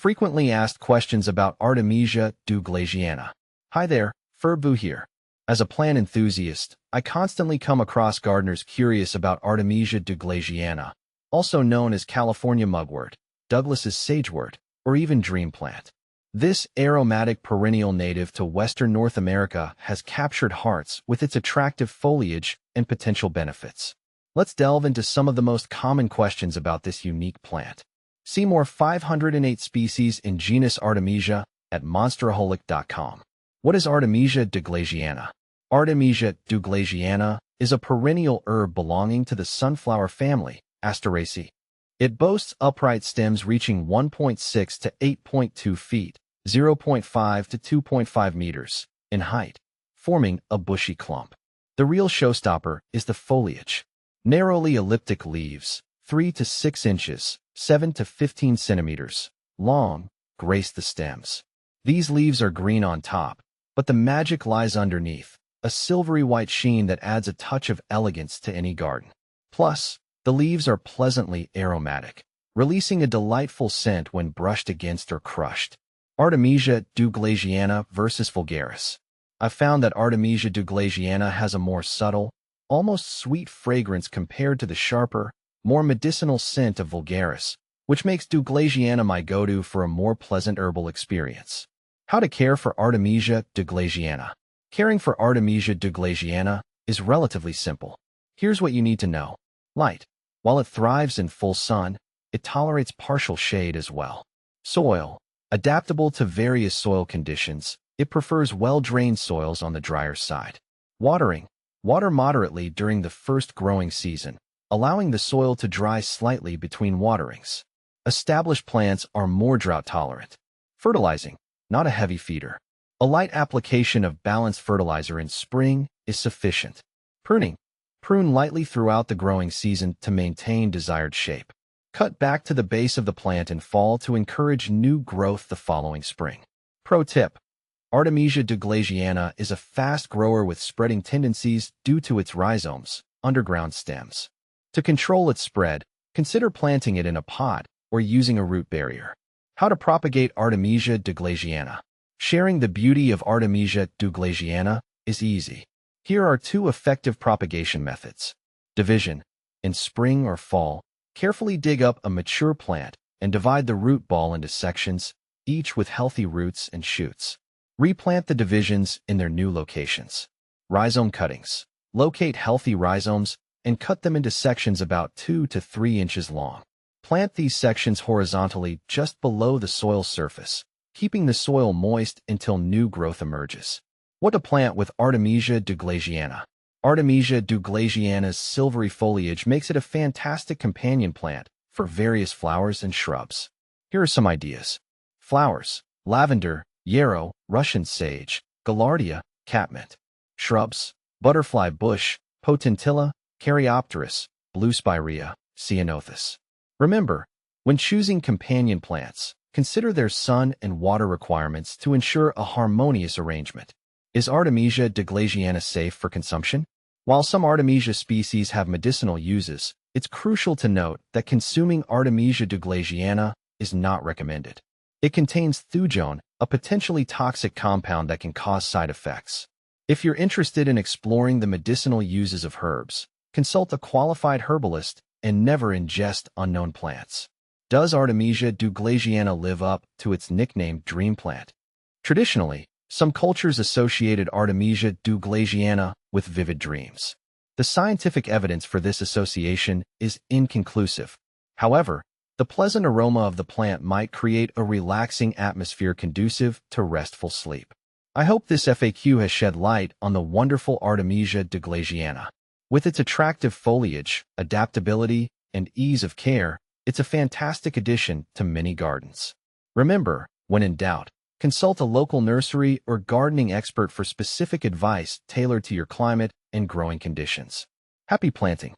Frequently asked questions about Artemisia douglasiana. Hi there, Furbu here. As a plant enthusiast, I constantly come across gardeners curious about Artemisia douglasiana, also known as California mugwort, Douglas's sagewort, or even dream plant. This aromatic perennial native to Western North America has captured hearts with its attractive foliage and potential benefits. Let's delve into some of the most common questions about this unique plant. See more 508 species in genus Artemisia at monsteraholic.com. What is Artemisia douglasiana? Artemisia douglasiana is a perennial herb belonging to the sunflower family, Asteraceae. It boasts upright stems reaching 1.6 to 8.2 feet, 0.5 to 2.5 meters, in height, forming a bushy clump. The real showstopper is the foliage. Narrowly elliptic leaves, 3 to 6 inches, 7 to 15 centimeters, long, grace the stems. These leaves are green on top, but the magic lies underneath, a silvery white sheen that adds a touch of elegance to any garden. Plus, the leaves are pleasantly aromatic, releasing a delightful scent when brushed against or crushed. Artemisia douglasiana versus vulgaris. I've found that Artemisia douglasiana has a more subtle, almost sweet fragrance compared to the sharper, more medicinal scent of vulgaris, which makes douglasiana my go-to for a more pleasant herbal experience. How to care for Artemisia douglasiana. Caring for Artemisia douglasiana is relatively simple. Here's what you need to know. Light. While it thrives in full sun, it tolerates partial shade as well. Soil. Adaptable to various soil conditions, it prefers well-drained soils on the drier side. Watering. Water moderately during the first growing season, allowing the soil to dry slightly between waterings. Established plants are more drought-tolerant. Fertilizing. Not a heavy feeder. A light application of balanced fertilizer in spring is sufficient. Pruning. Prune lightly throughout the growing season to maintain desired shape. Cut back to the base of the plant in fall to encourage new growth the following spring. Pro tip. Artemisia douglasiana is a fast grower with spreading tendencies due to its rhizomes, underground stems. To control its spread, consider planting it in a pot or using a root barrier. How to propagate Artemisia douglasiana. Sharing the beauty of Artemisia douglasiana is easy. Here are 2 effective propagation methods. Division. In spring or fall, carefully dig up a mature plant and divide the root ball into sections, each with healthy roots and shoots. Replant the divisions in their new locations. Rhizome cuttings. Locate healthy rhizomes and cut them into sections about 2 to 3 inches long. Plant these sections horizontally just below the soil surface, keeping the soil moist until new growth emerges. What to plant with Artemisia douglasiana. Artemisia douglasiana's silvery foliage makes it a fantastic companion plant for various flowers and shrubs. Here are some ideas. Flowers: lavender, yarrow, Russian sage, gaillardia, catmint. Shrubs: butterfly bush, potentilla, caryopteris, blue spirea, ceanothus. Remember, when choosing companion plants, consider their sun and water requirements to ensure a harmonious arrangement. Is Artemisia douglasiana safe for consumption? While some Artemisia species have medicinal uses, it's crucial to note that consuming Artemisia douglasiana is not recommended. It contains thujone, a potentially toxic compound that can cause side effects. If you're interested in exploring the medicinal uses of herbs, consult a qualified herbalist and never ingest unknown plants. Does Artemisia douglasiana live up to its nickname dream plant? Traditionally, some cultures associated Artemisia douglasiana with vivid dreams. The scientific evidence for this association is inconclusive. However, the pleasant aroma of the plant might create a relaxing atmosphere conducive to restful sleep. I hope this FAQ has shed light on the wonderful Artemisia douglasiana. With its attractive foliage, adaptability, and ease of care, it's a fantastic addition to many gardens. Remember, when in doubt, consult a local nursery or gardening expert for specific advice tailored to your climate and growing conditions. Happy planting!